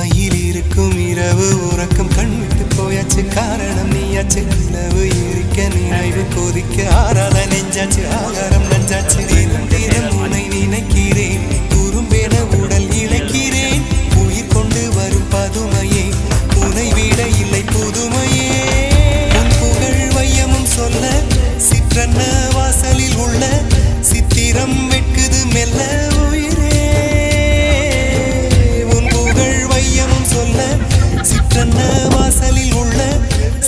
மயில் இருக்கும் இரவு உறக்கம் கண் விட்டு போயாச்சு காரணம் நீயாச்சு நிலவு இருக்க நினைவு கொதிக்க ஆறாத நெஞ்சாச்சு ஆகாரம் நஞ்சாச்சு தினம் தினம் உன்னை நினைக்கிறேன் துரும்பென உடல் இழைக்கிறேன் உயிர் கொண்டு வரும் பதுமையே உனை விட இல்லை புதுமையே உன் புகழ் வையமும் சொல்ல சிற்றன்ன வாசலில் உள்ள சித்திரம் வெட்குது மெல்ல வாசலில் உள்ள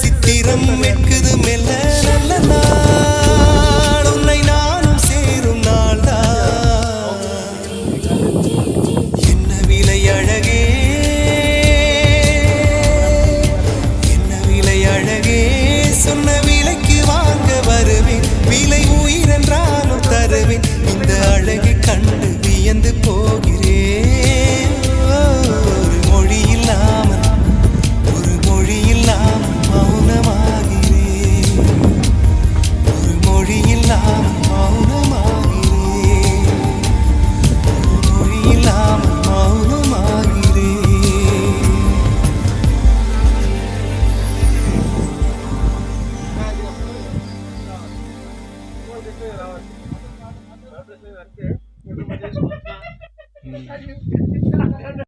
சித்திரம் வெட்குது மெல்ல நல்ல நாள் உன்னை நானும் சேரும் நாள்தான் என்ன விலை அழகே என்ன விலை அழகே சொன்ன விலைக்கு வாங்க வருவேன் விலை உயிர் என்றாலும் தருவேன் இந்த அழகை கண்டு வியந்து போகிறேன் ஒரு மொழி இல்லாமல் Thank you.